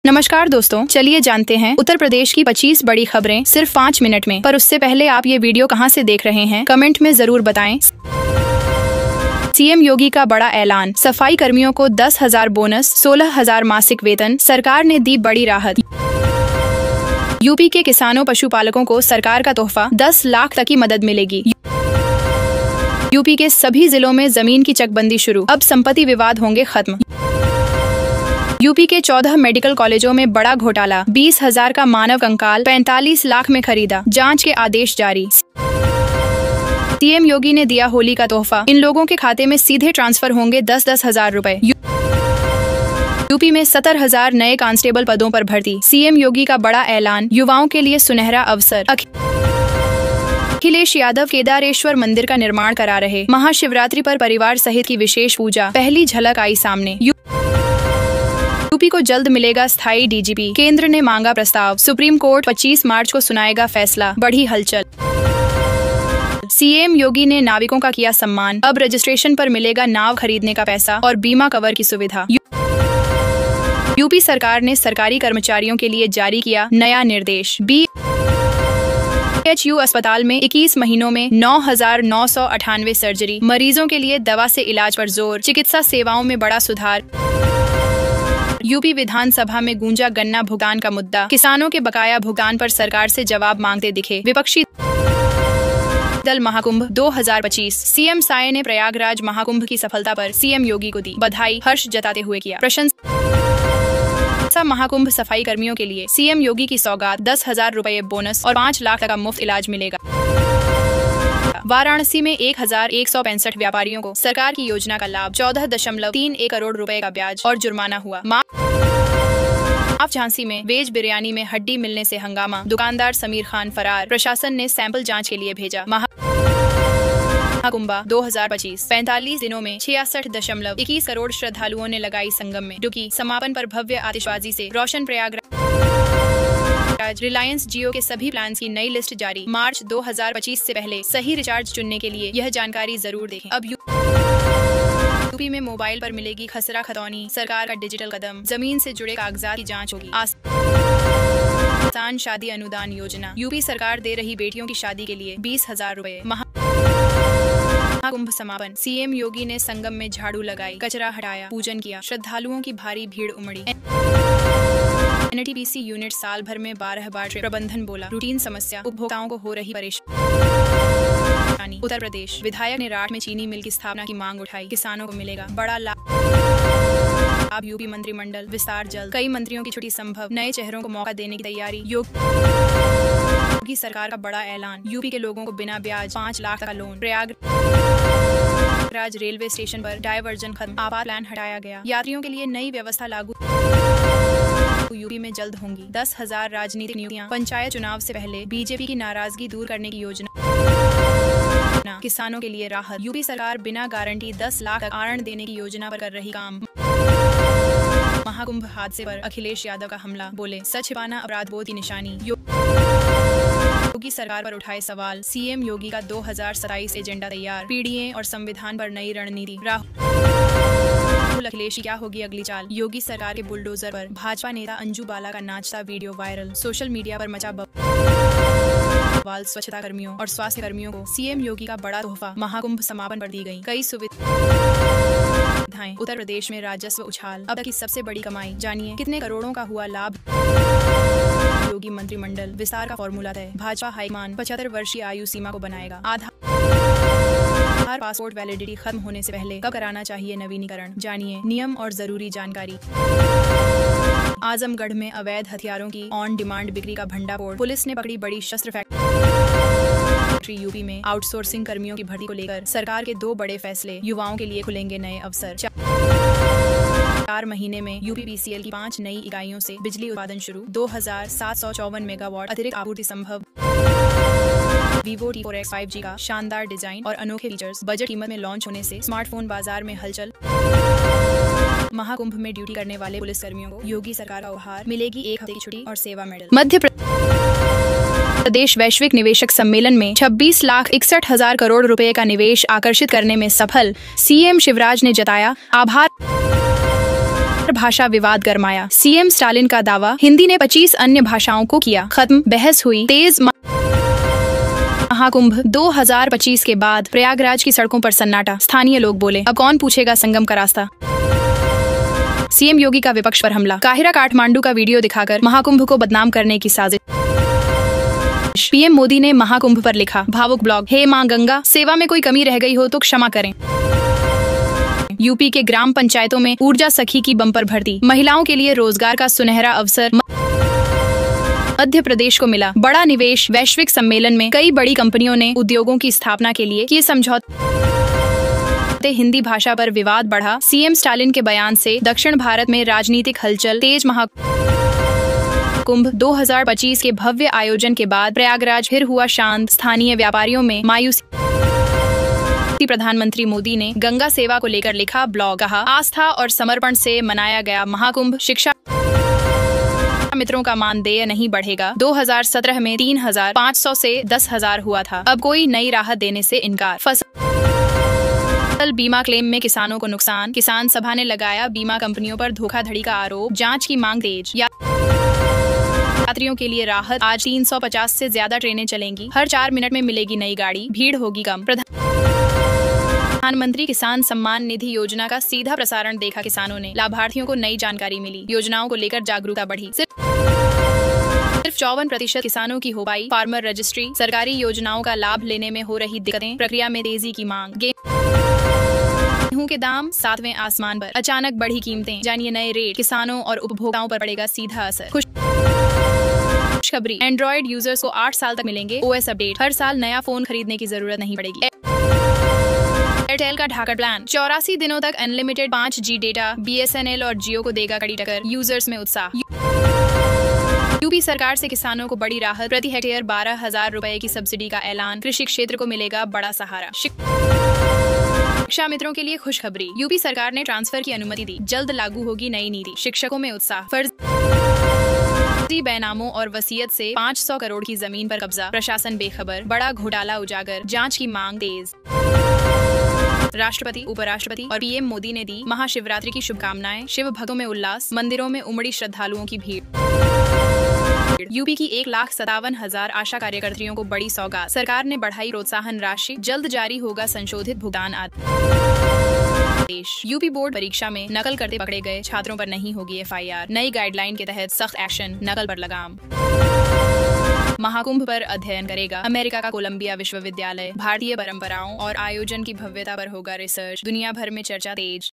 नमस्कार दोस्तों, चलिए जानते हैं उत्तर प्रदेश की 25 बड़ी खबरें सिर्फ 5 मिनट में। पर उससे पहले आप ये वीडियो कहां से देख रहे हैं, कमेंट में जरूर बताएं। सीएम योगी का बड़ा ऐलान, सफाई कर्मियों को 10,000 बोनस, 16,000 मासिक वेतन, सरकार ने दी बड़ी राहत। यूपी के किसानों पशुपालकों को सरकार का तोहफा, 10 लाख तक की मदद मिलेगी। यूपी के सभी जिलों में जमीन की चकबंदी शुरू, अब संपत्ति विवाद होंगे खत्म। यूपी के 14 मेडिकल कॉलेजों में बड़ा घोटाला, 20,000 का मानव कंकाल 45 लाख में खरीदा, जांच के आदेश जारी। सीएम योगी ने दिया होली का तोहफा, इन लोगों के खाते में सीधे ट्रांसफर होंगे 10-10 हजार रुपए। यूपी में 70,000 नए कांस्टेबल पदों पर भर्ती, सीएम योगी का बड़ा ऐलान, युवाओं के लिए सुनहरा अवसर। अखिलेश यादव केदारेश्वर मंदिर का निर्माण करा रहे, महाशिवरात्रि पर परिवार सहित की विशेष पूजा, पहली झलक आई सामने। यूपी को जल्द मिलेगा स्थायी डीजीपी, केंद्र ने मांगा प्रस्ताव, सुप्रीम कोर्ट 25 मार्च को सुनाएगा फैसला, बढ़ी हलचल। सीएम योगी ने नाविकों का किया सम्मान, अब रजिस्ट्रेशन पर मिलेगा नाव खरीदने का पैसा और बीमा कवर की सुविधा। यूपी सरकार ने सरकारी कर्मचारियों के लिए जारी किया नया निर्देश, BHU अस्पताल में 21 महीनों में 9,998 सर्जरी, मरीजों के लिए दवा से इलाज पर जोर, चिकित्सा सेवाओं में बड़ा सुधार। यूपी विधानसभा में गूंजा गन्ना भुगतान का मुद्दा, किसानों के बकाया भुगतान पर सरकार से जवाब मांगते दिखे विपक्षी दल। महाकुंभ 2025, सीएम साय ने प्रयागराज महाकुंभ की सफलता पर सीएम योगी को दी बधाई, हर्ष जताते हुए किया प्रशंसा। महाकुंभ सफाई कर्मियों के लिए सीएम योगी की सौगात, 10,000 रुपए बोनस और 5 लाख तक का मुफ्त इलाज मिलेगा। वाराणसी में 1,165 व्यापारियों को सरकार की योजना का लाभ, 14.31 करोड़ रुपए का ब्याज और जुर्माना हुआ। झांसी में वेज बिरयानी में हड्डी मिलने से हंगामा, दुकानदार समीर खान फरार, प्रशासन ने सैंपल जांच के लिए भेजा। महाकुंभ 2025, 45 दिनों में 66.21 करोड़ श्रद्धालुओं ने लगाई संगम में डुबकी, समापन पर भव्य आतिशबाजी से रोशन प्रयागराज। रिलायंस जियो के सभी प्लान की नई लिस्ट जारी, मार्च 2025 से पहले सही रिचार्ज चुनने के लिए यह जानकारी जरूर देखें। अब यूपी में मोबाइल पर मिलेगी खसरा खतौनी, सरकार का डिजिटल कदम, जमीन से जुड़े कागजात की जांच होगी। आसान शादी अनुदान योजना, यूपी सरकार दे रही बेटियों की शादी के लिए 20,000 रुपए। महाकुंभ समापन, सीएम योगी ने संगम में झाड़ू लगाई, कचरा हटाया, पूजन किया, श्रद्धालुओं की भारी भीड़ उमड़ी। NTPC यूनिट साल भर में 12 बार प्रबंधन बोला, रूटीन समस्या, उपभोक्ताओं को हो रही परेशानी। उत्तर प्रदेश विधायक ने राठ में चीनी मिल की स्थापना की मांग उठाई, किसानों को मिलेगा बड़ा लाभ। यूपी मंत्रिमंडल विस्तार जल्द, कई मंत्रियों की छुट्टी संभव, नए चेहरों को मौका देने की तैयारी। योगी सरकार का बड़ा ऐलान, यूपी के लोगों को बिना ब्याज 5 लाख का लोन। प्रयागराज रेलवे स्टेशन पर डायवर्जन खत्म, आपात प्लान हटाया गया, यात्रियों के लिए नई व्यवस्था लागू। यूपी में जल्द होंगी 10,000 राजनीतिक नियुक्तियां, पंचायत चुनाव से पहले बीजेपी की नाराजगी दूर करने की योजना। किसानों के लिए राहत, यूपी सरकार बिना गारंटी 10 लाख तक आरण देने की योजना पर कर रही काम। महाकुंभ हादसे पर अखिलेश यादव का हमला, बोले सच छिपाना अपराध बोध की निशानी। योगी सरकार पर उठाए सवाल, सीएम योगी का 2027 एजेंडा तैयार, पीडीए और संविधान पर नई रणनीति। राहुल अखिलेश की क्या होगी अगली चाल, योगी सरकार के बुलडोजर पर भाजपा नेता अंजू बाला का नाचता वीडियो वायरल, सोशल मीडिया पर मचा बवाल। स्वच्छता कर्मियों और स्वास्थ्य कर्मियों को सीएम योगी का बड़ा तोहफा, महाकुंभ समापन पर दी गई कई सुविधाएं। उत्तर प्रदेश में राजस्व उछाल, अब तक की सबसे बड़ी कमाई, जानिए कितने करोड़ों का हुआ लाभ। योगी मंत्रिमंडल विस्तार का फॉर्मूला तय, भाजपा हाईकमान 75 वर्षीय आयु सीमा को बनाएगा। आधार पासपोर्ट वैलिडिटी खत्म होने से पहले कब कराना चाहिए नवीनीकरण, जानिए नियम और जरूरी जानकारी। आजमगढ़ में अवैध हथियारों की ऑन डिमांड बिक्री का भंडाफोड़, पुलिस ने पकड़ी बड़ी शस्त्र फैक्ट्री। यूपी में आउटसोर्सिंग कर्मियों की भर्ती को लेकर सरकार के 2 बड़े फैसले, युवाओं के लिए खुलेंगे नए अवसर। 4 महीने में यूपीपीसीएल की 5 नई इकाइयों से बिजली उत्पादन शुरू, 2,754 मेगावाट अतिरिक्त आपूर्ति संभव। Vivo T4X 5G का शानदार डिजाइन और अनोखे फीचर्स, बजट कीमत में लॉन्च होने से स्मार्टफोन बाजार में हलचल। महाकुंभ में ड्यूटी करने वाले पुलिस कर्मियों को योगी सरकार का उपहार, मिलेगी 1 हफ्ते की छुट्टी और सेवा मेडल। मध्य प्रदेश वैश्विक निवेशक सम्मेलन में 26,61,000 करोड़ रुपए का निवेश आकर्षित करने में सफल, सीएम शिवराज ने जताया आभार। भाषा विवाद गरमाया, सीएम स्टालिन का दावा, हिंदी ने 25 अन्य भाषाओं को किया खत्म, बहस हुई तेज। महाकुंभ 2025 के बाद प्रयागराज की सड़कों पर सन्नाटा, स्थानीय लोग बोले अब कौन पूछेगा संगम का रास्ता। सीएम योगी का विपक्ष पर हमला, काहिरा काठमांडू का वीडियो दिखाकर महाकुंभ को बदनाम करने की साजिश। पीएम मोदी ने महाकुंभ पर लिखा भावुक ब्लॉग, हे मां गंगा, सेवा में कोई कमी रह गई हो तो क्षमा करें। यूपी के ग्राम पंचायतों में ऊर्जा सखी की बम्पर भर्ती, महिलाओं के लिए रोजगार का सुनहरा अवसर। मध्य प्रदेश को मिला बड़ा निवेश, वैश्विक सम्मेलन में कई बड़ी कंपनियों ने उद्योगों की स्थापना के लिए किए समझौते। हिंदी भाषा पर विवाद बढ़ा, सीएम स्टालिन के बयान से दक्षिण भारत में राजनीतिक हलचल तेज। महाकुंभ 2025 के भव्य आयोजन के बाद प्रयागराज फिर हुआ शांत, स्थानीय व्यापारियों में मायूसी। प्रधानमंत्री मोदी ने गंगा सेवा को लेकर लिखा ब्लॉग, कहा आस्था और समर्पण से मनाया गया महाकुंभ, शिक्षा मित्रों का मानदेय नहीं बढ़ेगा। 2017 में 3,500 से 10,000 हुआ था, अब कोई नई राहत देने से इनकार। फसल बीमा क्लेम में किसानों को नुकसान, किसान सभा ने लगाया बीमा कंपनियों पर धोखाधड़ी का आरोप, जांच की मांग तेज। यात्रियों के लिए राहत, आज 350 से ज्यादा ट्रेनें चलेंगी, हर 4 मिनट में मिलेगी नई गाड़ी, भीड़ होगी कम। प्रधानमंत्री किसान सम्मान निधि योजना का सीधा प्रसारण देखा किसानों ने, लाभार्थियों को नई जानकारी मिली, योजनाओं को लेकर जागरूकता बढ़ी। सिर्फ 54% किसानों की हो पाई फार्मर रजिस्ट्री, सरकारी योजनाओं का लाभ लेने में हो रही दिक्कतें, प्रक्रिया में तेजी की मांग। गेहूं के दाम 7वें आसमान पर, अचानक बढ़ी कीमतें, जानिए नए रेट, किसानों और उपभोक्ताओं पर पड़ेगा सीधा असर। खुशखबरी, एंड्रॉइड यूजर्स को 8 साल तक मिलेंगे ओएस अपडेट, हर साल नया फोन खरीदने की जरूरत नहीं पड़ेगी। एयरटेल का ढाका प्लान, 84 दिनों तक अनलिमिटेड 5G डेटा, BSNL और जियो को देगा कड़ी टक्कर, यूजर्स में उत्साह। यूपी सरकार से किसानों को बड़ी राहत, प्रति हेक्टेयर 12,000 रुपए की सब्सिडी का ऐलान, कृषि क्षेत्र को मिलेगा बड़ा सहारा। शिक्षा मित्रों के लिए खुशखबरी, यूपी सरकार ने ट्रांसफर की अनुमति दी, जल्द लागू होगी नई नीति, शिक्षकों में उत्साह। फर्जी बेनामों और वसीयत से 500 करोड़ की जमीन पर कब्जा, प्रशासन बेखबर, बड़ा घोटाला उजागर, जांच की मांग तेज। राष्ट्रपति, उपराष्ट्रपति और पीएम मोदी ने दी महाशिवरात्रि की शुभकामनाएं, शिव भक्तों में उल्लास, मंदिरों में उमड़ी श्रद्धालुओं की भीड़। यूपी की 1,57,000 आशा कार्यकर्तियों को बड़ी सौगात, सरकार ने बढ़ाई प्रोत्साहन राशि, जल्द जारी होगा संशोधित भुगतान आदेश। यूपी बोर्ड परीक्षा में नकल करते पकड़े गए छात्रों पर नहीं होगी FIR, नई गाइडलाइन के तहत सख्त एक्शन, नकल पर लगाम। महाकुंभ पर अध्ययन करेगा अमेरिका का कोलंबिया विश्वविद्यालय, भारतीय परंपराओं और आयोजन की भव्यता पर होगा रिसर्च, दुनिया भर में चर्चा तेज।